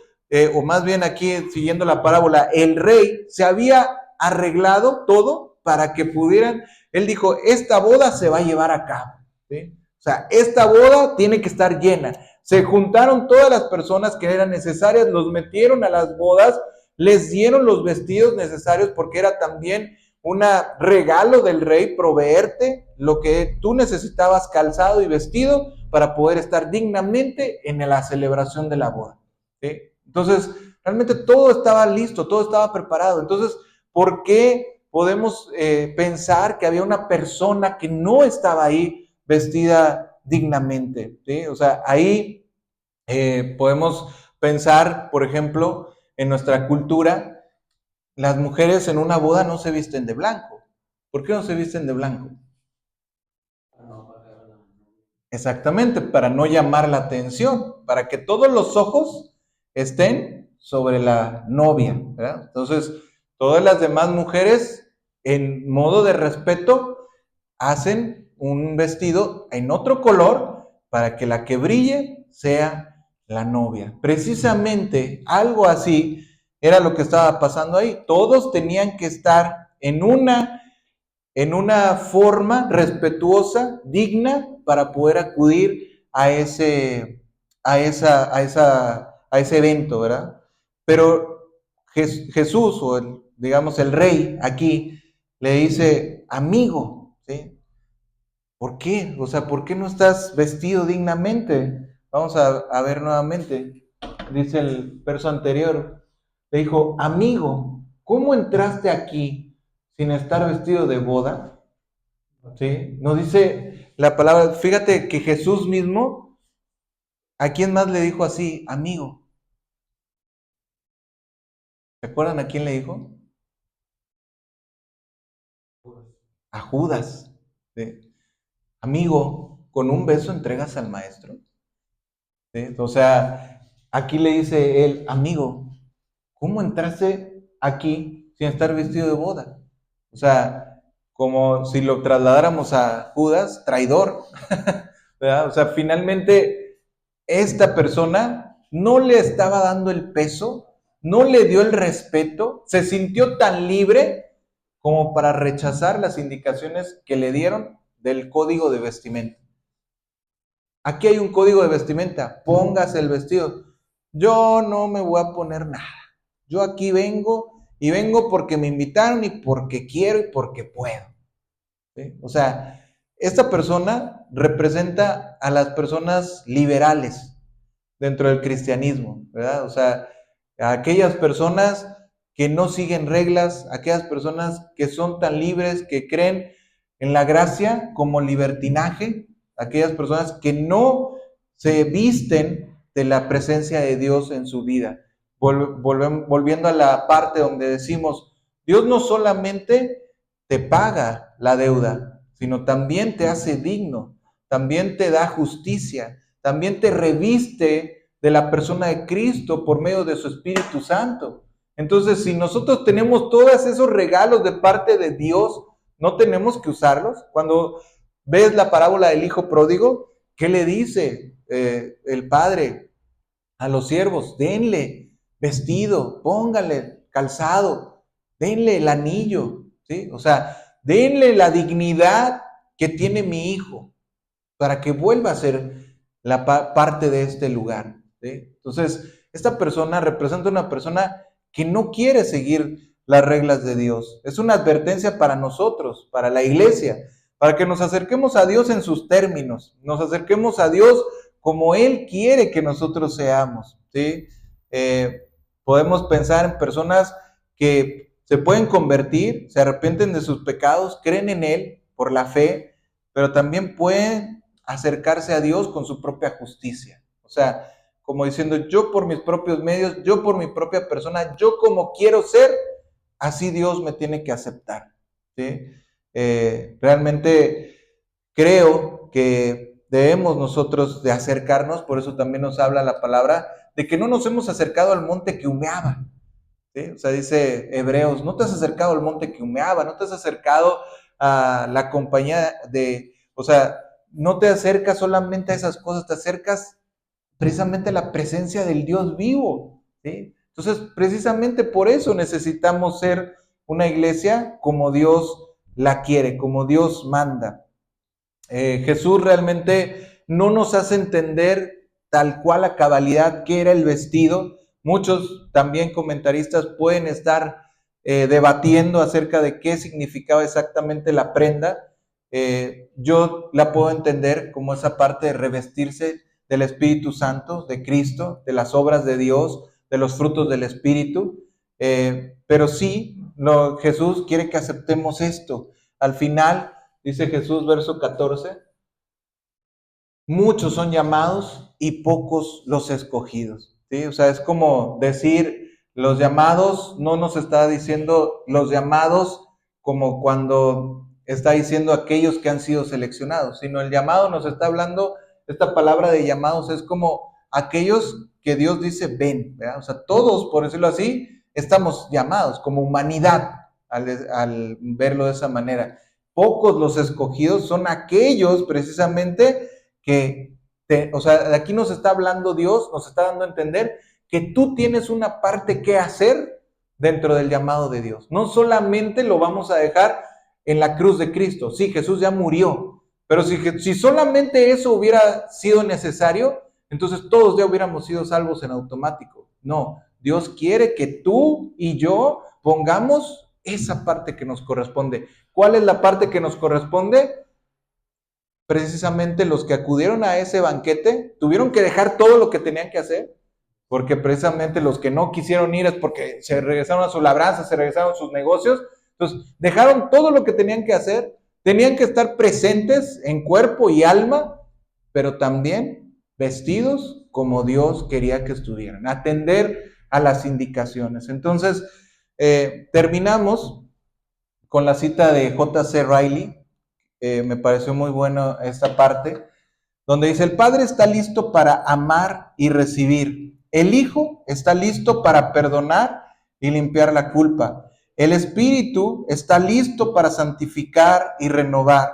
o más bien aquí siguiendo la parábola, el rey se había arreglado todo para que pudieran, él dijo, esta boda se va a llevar a cabo, ¿sí? O sea, esta boda tiene que estar llena. Se juntaron todas las personas que eran necesarias, los metieron a las bodas, les dieron los vestidos necesarios porque era también un regalo del rey proveerte lo que tú necesitabas calzado y vestido para poder estar dignamente en la celebración de la boda, ¿sí? Entonces, realmente todo estaba listo, todo estaba preparado. Entonces, ¿por qué podemos pensar que había una persona que no estaba ahí vestida dignamente, ¿sí? O sea, ahí podemos pensar, por ejemplo, en nuestra cultura, las mujeres en una boda no se visten de blanco. ¿Por qué no se visten de blanco? Exactamente, para no llamar la atención, para que todos los ojos estén sobre la novia, ¿verdad? Entonces, todas las demás mujeres, en modo de respeto, hacen un vestido en otro color para que la que brille sea la novia. Precisamente algo así era lo que estaba pasando ahí. Todos tenían que estar en una forma respetuosa, digna, para poder acudir a ese evento, ¿verdad? Pero Jesús, digamos el rey aquí, le dice, amigo, ¿sí? ¿Por qué? O sea, ¿por qué no estás vestido dignamente? Vamos a ver nuevamente. Dice el verso anterior. Le dijo, amigo, ¿cómo entraste aquí sin estar vestido de boda? ¿Sí? Nos dice la palabra, fíjate que Jesús mismo, ¿a quién más le dijo así? Amigo. ¿Se acuerdan a quién le dijo? A Judas. ¿Sí? Amigo, ¿con un beso entregas al maestro? ¿Sí? O sea, aquí le dice él, amigo, ¿cómo entraste aquí sin estar vestido de boda? O sea, como si lo trasladáramos a Judas, traidor, ¿verdad? O sea, finalmente esta persona no le estaba dando el peso, no le dio el respeto, se sintió tan libre como para rechazar las indicaciones que le dieron del código de vestimenta. Aquí hay un código de vestimenta, póngase el vestido. Yo no me voy a poner nada. Yo aquí vengo y vengo porque me invitaron y porque quiero y porque puedo, ¿sí? O sea, esta persona representa a las personas liberales dentro del cristianismo, ¿verdad? O sea, a aquellas personas que no siguen reglas, aquellas personas que son tan libres, que creen en la gracia como libertinaje, aquellas personas que no se visten de la presencia de Dios en su vida. Volviendo a la parte donde decimos, Dios no solamente te paga la deuda, sino también te hace digno, también te da justicia, también te reviste de la persona de Cristo por medio de su Espíritu Santo. Entonces, si nosotros tenemos todos esos regalos de parte de Dios, ¿no tenemos que usarlos? Cuando ves la parábola del hijo pródigo, ¿qué le dice el padre a los siervos? Denle vestido, póngale calzado, denle el anillo, ¿sí? O sea, denle la dignidad que tiene mi hijo para que vuelva a ser parte de este lugar, ¿sí? Entonces, esta persona representa una persona que no quiere seguir las reglas de Dios. Es una advertencia para nosotros, para la iglesia, para que nos acerquemos a Dios en sus términos, nos acerquemos a Dios como Él quiere que nosotros seamos, ¿sí? Podemos pensar en personas que se pueden convertir, se arrepienten de sus pecados, creen en Él por la fe, pero también pueden acercarse a Dios con su propia justicia. O sea, como diciendo, yo por mis propios medios, yo por mi propia persona, yo como quiero ser, así Dios me tiene que aceptar, ¿sí? Realmente creo que debemos nosotros de acercarnos, por eso también nos habla la palabra, de que no nos hemos acercado al monte que humeaba, ¿sí? O sea, dice Hebreos, no te has acercado al monte que humeaba, no te has acercado a la compañía de, o sea, no te acercas solamente a esas cosas, te acercas precisamente a la presencia del Dios vivo, ¿sí? Entonces, precisamente por eso necesitamos ser una iglesia como Dios la quiere, como Dios manda. Jesús realmente no nos hace entender tal cual a cabalidad qué era el vestido. Muchos también comentaristas pueden estar debatiendo acerca de qué significaba exactamente la prenda. Yo la puedo entender como esa parte de revestirse del Espíritu Santo, de Cristo, de las obras de Dios, de los frutos del Espíritu. Pero sí, Jesús quiere que aceptemos esto. Al final, dice Jesús, verso 14, muchos son llamados y pocos los escogidos, ¿sí? O sea, es como decir, los llamados, no nos está diciendo los llamados como cuando está diciendo aquellos que han sido seleccionados, sino el llamado nos está hablando, esta palabra de llamados es como aquellos que Dios dice ven, ¿verdad? O sea, todos, por decirlo así, estamos llamados como humanidad al verlo de esa manera. Pocos los escogidos son aquellos precisamente que, o sea, de aquí nos está hablando Dios, nos está dando a entender que tú tienes una parte que hacer dentro del llamado de Dios. No solamente lo vamos a dejar en la cruz de Cristo. Sí, Jesús ya murió, pero si solamente eso hubiera sido necesario, entonces todos ya hubiéramos sido salvos en automático. No, Dios quiere que tú y yo pongamos esa parte que nos corresponde. ¿Cuál es la parte que nos corresponde? Precisamente los que acudieron a ese banquete tuvieron que dejar todo lo que tenían que hacer, porque precisamente los que no quisieron ir es porque se regresaron a su labranza, se regresaron a sus negocios, entonces dejaron todo lo que tenían que hacer, tenían que estar presentes en cuerpo y alma, pero también vestidos como Dios quería que estuvieran, atender a las indicaciones. Entonces, terminamos con la cita de J.C. Riley. Me pareció muy bueno esta parte, donde dice, el Padre está listo para amar y recibir. El Hijo está listo para perdonar y limpiar la culpa. El Espíritu está listo para santificar y renovar.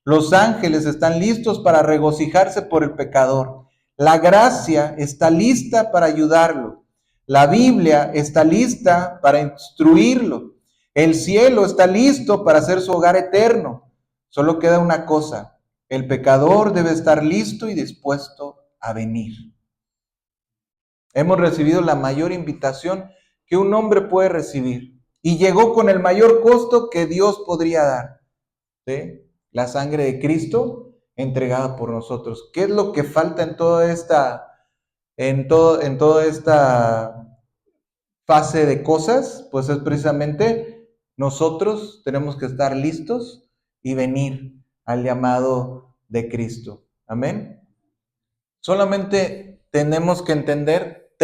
Los ángeles están listos para regocijarse por el pecador. La gracia está lista para ayudarlo. La Biblia está lista para instruirlo. El cielo está listo para ser su hogar eterno. Solo queda una cosa, el pecador debe estar listo y dispuesto a venir. Hemos recibido la mayor invitación que un hombre puede recibir y llegó con el mayor costo que Dios podría dar, ¿sí? La sangre de Cristo entregada por nosotros. ¿Qué es lo que falta en toda esta fase de cosas? Pues es precisamente nosotros tenemos que estar listos y venir al llamado de Cristo. Amén. Solamente tenemos que entender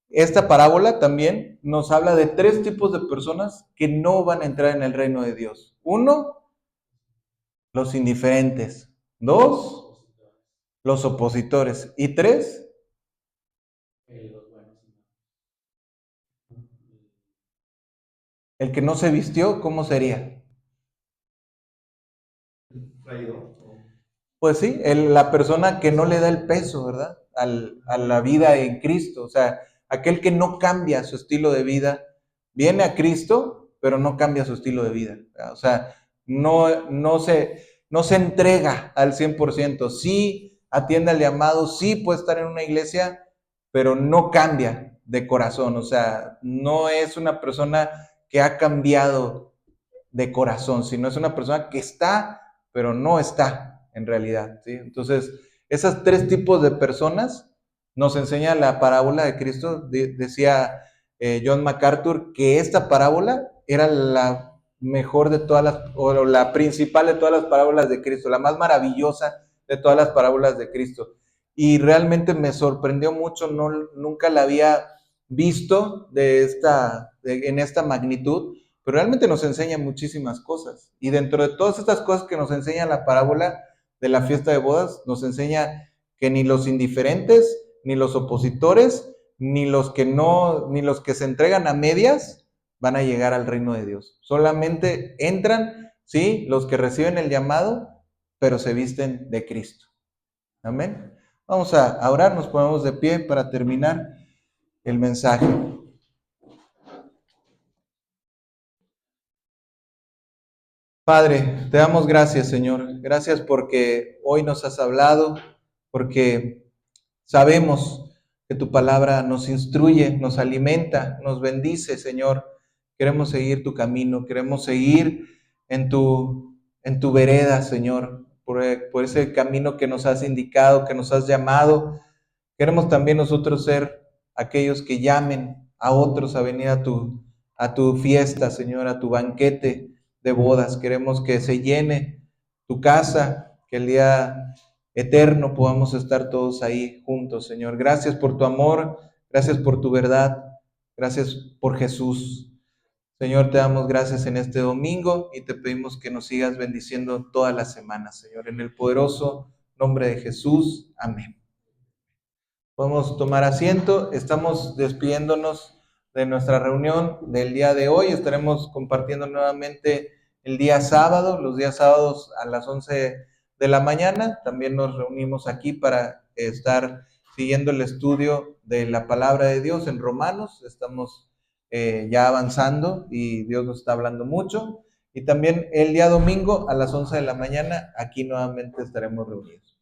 esta parábola también nos habla de 3 tipos de personas que no van a entrar en el reino de Dios. 1, los indiferentes. 2, los opositores. Y 3, el que no se vistió, ¿cómo sería? Pues sí, la persona que no le da el peso, ¿verdad? A la vida en Cristo. O sea, aquel que no cambia su estilo de vida, viene a Cristo, pero no cambia su estilo de vida, ¿verdad? O sea, no se entrega al 100%. Sí atiende al llamado, sí puede estar en una iglesia, pero no cambia. de corazón, o sea, no es una persona que ha cambiado de corazón, sino es una persona que está, pero no está en realidad, ¿sí? Entonces, esas tres tipos de personas nos enseña la parábola de Cristo. Decía John MacArthur que esta parábola era la mejor de todas las, o la principal de todas las parábolas de Cristo, la más maravillosa de todas las parábolas de Cristo. Y realmente me sorprendió mucho, no, nunca la había visto en esta magnitud, pero realmente nos enseña muchísimas cosas. Y dentro de todas estas cosas que nos enseña la parábola de la fiesta de bodas, nos enseña que ni los indiferentes, ni los opositores, ni los que se entregan a medias van a llegar al reino de Dios. Solamente entran, sí, los que reciben el llamado, pero se visten de Cristo. Amén. Vamos a orar, nos ponemos de pie para terminar el mensaje. Padre, te damos gracias, Señor. Gracias porque hoy nos has hablado, porque sabemos que tu palabra nos instruye, nos alimenta, nos bendice, Señor. Queremos seguir tu camino, queremos seguir en tu vereda, Señor, por ese camino que nos has indicado, que nos has llamado. Queremos también nosotros ser aquellos que llamen a otros a venir a tu fiesta, Señor, a tu banquete de bodas. Queremos que se llene tu casa, que el día eterno podamos estar todos ahí juntos, Señor. Gracias por tu amor, gracias por tu verdad, gracias por Jesús. Señor, te damos gracias en este domingo y te pedimos que nos sigas bendiciendo toda la semana, Señor. En el poderoso nombre de Jesús. Amén. Podemos tomar asiento. Estamos despidiéndonos de nuestra reunión del día de hoy. Estaremos compartiendo nuevamente el día sábado, los días sábados a las 11 de la mañana. También nos reunimos aquí para estar siguiendo el estudio de la palabra de Dios en Romanos. Estamos ya avanzando y Dios nos está hablando mucho. Y también el día domingo a las 11 de la mañana aquí nuevamente estaremos reunidos.